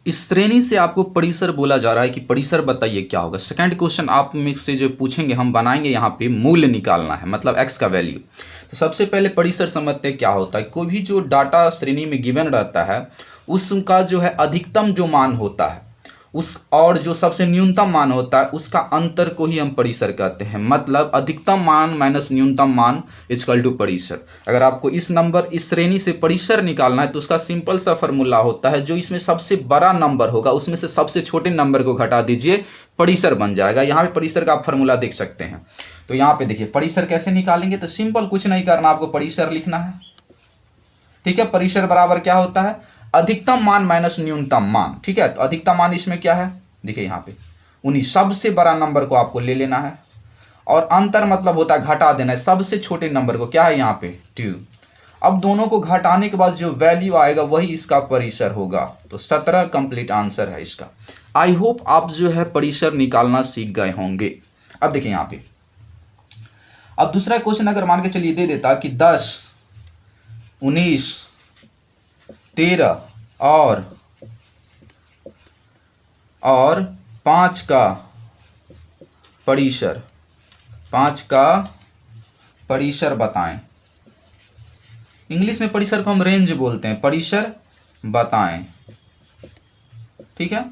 इस श्रेणी से आपको परिसर बोला जा रहा है कि परिसर बताइए क्या होगा। सेकंड क्वेश्चन आप में से जो पूछेंगे हम बनाएंगे, यहाँ पे मूल्य निकालना है, मतलब एक्स का वैल्यू। तो सबसे पहले परिसर समझते हैं क्या होता है। कोई भी जो डाटा श्रेणी में गिवन रहता है उसका जो है अधिकतम जो मान होता है उस और जो सबसे न्यूनतम मान होता है उसका अंतर को ही हम परिसर कहते हैं। मतलब अधिकतम मान माइनस न्यूनतम मान इक्वल टू परिसर। अगर आपको इस श्रेणी से परिसर निकालना है तो उसका सिंपल सा फॉर्मूला होता है, जो इसमें सबसे बड़ा नंबर होगा उसमें से सबसे छोटे नंबर को घटा दीजिए, परिसर बन जाएगा। यहाँ पे परिसर का आप फॉर्मूला देख सकते हैं। तो यहाँ पे देखिए परिसर कैसे निकालेंगे। तो सिंपल कुछ नहीं करना, आपको परिसर लिखना है। ठीक है, परिसर बराबर क्या होता है, अधिकतम मान माइनस न्यूनतम मान। ठीक है, तो अधिकतम मान इसमें क्या है, देखिए यहाँ पे 19, सबसे बड़ा नंबर को आपको ले लेना है। और अंतर मतलब होता है घटा देना है, सबसे छोटे नंबर को क्या है यहाँ पे 2। अब दोनों को घटाने के बाद जो वैल्यू आएगा वही इसका परिसर होगा। तो 17 कंप्लीट आंसर है इसका। आई होप आप जो है परिसर निकालना सीख गए होंगे। अब देखिए यहाँ पे अब दूसरा क्वेश्चन अगर मान के चलिए दे देता कि 10, 19, 13 और 5 का परिसर, 5 का परिसर बताएं। इंग्लिश में परिसर को हम रेंज बोलते हैं, परिसर बताएं। ठीक है,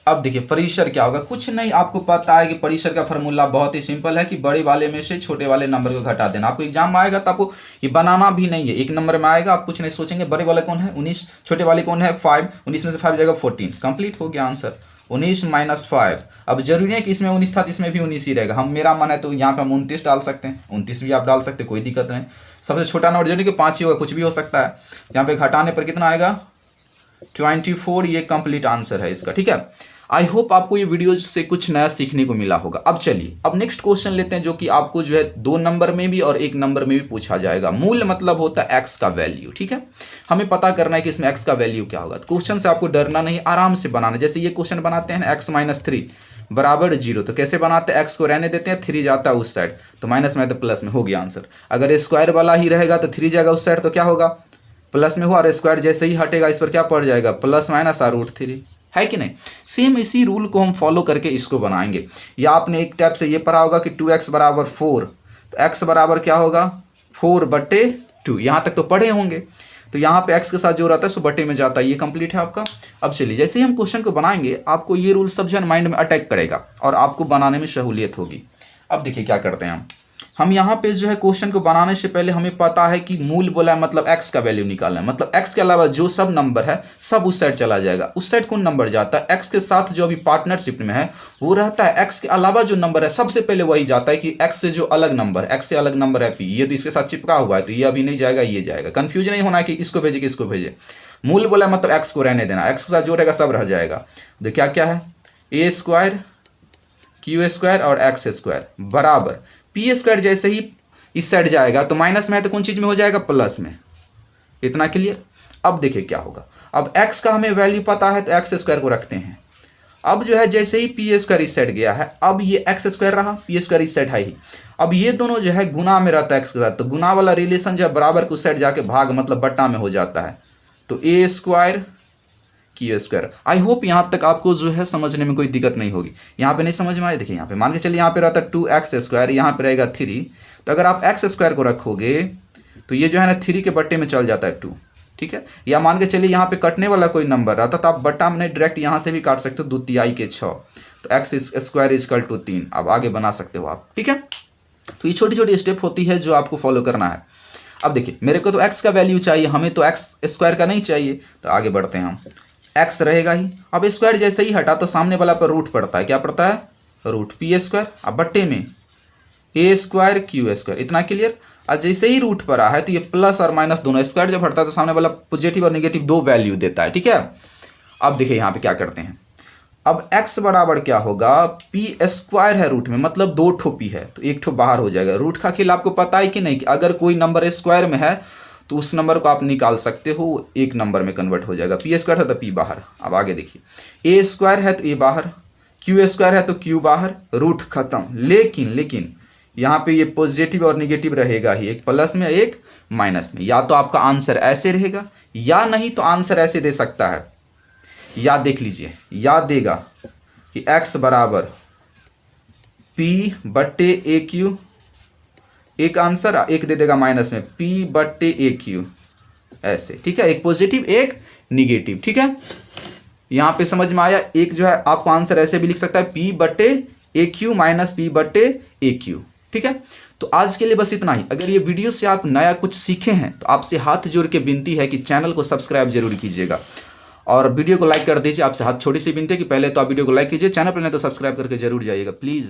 अब देखिए परिसर क्या होगा, कुछ नहीं, आपको पता है कि परिसर का फॉर्मूला बहुत ही सिंपल है कि बड़े वाले में से छोटे वाले नंबर को घटा देना। आपको एग्जाम में आएगा तो आपको ये बनाना भी नहीं है, एक नंबर में आएगा, आप कुछ नहीं सोचेंगे बड़े वाले कौन है 19, छोटे वाले कौन है 5, 19 में से 5 जाएगा 14, कंप्लीट हो गया आंसर। 19 माइनस 5। अब जरूरी है कि इसमें 19 था तो इसमें भी 19 ही रहेगा। हम मेरा मन है तो यहाँ पे हम 29 डाल सकते हैं, 29 भी आप डाल सकते हैं, कोई दिक्कत नहीं। सबसे छोटा नंबर जरूरी कि 5 ही होगा, कुछ भी हो सकता है। यहाँ पे घटाने पर कितना आएगा 24, ये कंप्लीट आंसर है इसका। ठीक है, आई होप आपको ये वीडियो से कुछ नया सीखने को मिला होगा। अब चलिए अब नेक्स्ट क्वेश्चन लेते हैं, जो कि आपको जो है 2 नंबर में भी और 1 नंबर में भी पूछा जाएगा। मूल्य मतलब होता है एक्स का वैल्यू। ठीक है, हमें पता करना है कि इसमें एक्स का वैल्यू क्या होगा। क्वेश्चन से आपको डरना नहीं, आराम से बनाना। जैसे ये क्वेश्चन बनाते हैं एक्स माइनस 3 बराबर 0, तो कैसे बनाते हैं, एक्स को रहने देते हैं, 3 जाता है उस साइड तो माइनस में तो प्लस में, हो गया आंसर। अगर स्क्वायर वाला ही रहेगा तो 3 जाएगा उस साइड तो क्या होगा प्लस में हुआ, और स्क्वायर जैसे ही हटेगा इस पर क्या पड़ जाएगा प्लस माइनस √3, है कि नहीं। सेम इसी रूल को हम फॉलो करके इसको बनाएंगे। या आपने एक टाइप से ये पढ़ा होगा कि 2x बराबर 4, तो x बराबर क्या होगा 4/2, यहाँ तक तो पढ़े होंगे। तो यहाँ पे x के साथ जो रहता है सो बटे में जाता है, ये कंप्लीट है आपका। अब चलिए जैसे ही हम क्वेश्चन को बनाएंगे आपको ये रूल सब जो है माइंड में अटैक करेगा और आपको बनाने में सहूलियत होगी। अब देखिए क्या करते हैं हम यहाँ पे जो है क्वेश्चन को बनाने से पहले हमें पता है कि मूल बोला है मतलब x का वैल्यू निकालना है। मतलब x के अलावा जो सब नंबर है सब उस साइड चला जाएगा। उस साइड कौन नंबर जाता है, x के साथ जो अभी पार्टनरशिप में है वो रहता है। x के अलावा जो नंबर है सबसे पहले वही जाता है कि x से जो अलग नंबर, x से अलग नंबर है p, ये तो इसके साथ चिपका हुआ है तो ये अभी नहीं जाएगा, ये जाएगा। कंफ्यूज नहीं होना है कि इसको भेजे कि इसको भेजे। मूल बोला मतलब x को रहने देना, x के साथ जो रहेगा सब रह जाएगा। तो क्या क्या है a² q² और x² बराबर p²। जैसे ही इस साइड जाएगा तो माइनस में है तो कौन चीज में हो जाएगा प्लस में। इतना क्लियर। अब देखिए क्या होगा, अब x का हमें वैल्यू पता है तो x² को रखते हैं। अब जो है जैसे ही p² इस साइड गया है, अब ये x² रहा, p² इस साइड है ही। अब ये दोनों जो है गुना में रहता है x के साथ, तो गुना वाला रिलेशन जो है बराबर को उस साइड जाके भाग मतलब बट्टा में हो जाता है। तो a² q²। आई होप यहाँ तक आपको जो है समझने में कोई दिक्कत नहीं होगी। यहाँ पे नहीं समझ में आए, देखिए यहाँ पे मान के चलिए यहाँ पे रहता है 2x², यहाँ पे रहेगा 3, तो अगर आप x² को रखोगे तो ये जो है ना 3 के बट्टे में चल जाता है 2। ठीक है, या मान के चलिए यहाँ पे कटने वाला कोई नंबर रहता तो आप बट्टा में नहीं डायरेक्ट यहाँ से भी काट सकते हो, 2 तिहाई के 6, तो x² = 3 अब आगे बना सकते हो आप। ठीक है, तो ये छोटी छोटी स्टेप होती है जो आपको फॉलो करना है। अब देखिए मेरे को तो x का वैल्यू चाहिए, हमें तो x² का नहीं चाहिए, तो आगे बढ़ते हैं हम। x रहेगा ही, अब स्क्वायर जैसे ही हटा तो सामने वाला पर रूट पड़ता है, क्या पड़ता है √p²। अब बट्टे में a² q², इतना क्लियर। और जैसे ही रूट पर है तो ये प्लस और माइनस दोनों, स्क्वायर जब हटता है तो सामने वाला पॉजिटिव और नेगेटिव 2 वैल्यू देता है। ठीक है, अब देखिए यहाँ पे क्या करते हैं। अब x बराबर क्या होगा p² है रूट में, मतलब 2 ठो p है तो 1 ठो बाहर हो जाएगा। रूट का खेल आपको पता है कि नहीं, कि अगर कोई नंबर स्क्वायर में है तो उस नंबर को आप निकाल सकते हो, एक नंबर में कन्वर्ट हो जाएगा। p² था तो p बाहर। अब आगे देखिए a² है तो a बाहर, q² है तो q बाहर, रूट खत्म। लेकिन यहाँ पे ये पॉजिटिव और निगेटिव रहेगा ही, एक प्लस में एक माइनस में। या तो आपका आंसर ऐसे रहेगा या नहीं तो आंसर ऐसे दे सकता है या देख लीजिए, या देगा कि x बराबर p बट्टे ए क्यू, एक आंसर एक दे देगा माइनस में p बट्टे ए क्यू, ऐसे, ठीक है, एक पॉजिटिव एक निगेटिव, ठीक है। यहां पे समझ में आया। एक जो है आपको आंसर ऐसे भी लिख सकता है p बट्टे ए क्यू माइनस p बट्टे ए क्यू, ठीक है। तो आज के लिए बस इतना ही। अगर ये वीडियो से आप नया कुछ सीखे हैं तो आपसे हाथ जोड़ के विनती है कि चैनल को सब्सक्राइब जरूर कीजिएगा और वीडियो को लाइक कर दीजिए। आपसे हाथ छोटी सी विनती है कि पहले तो आप वीडियो को लाइक कीजिए, चैनल पर नहीं तो सब्सक्राइब करके जरूर जाइएगा प्लीज़।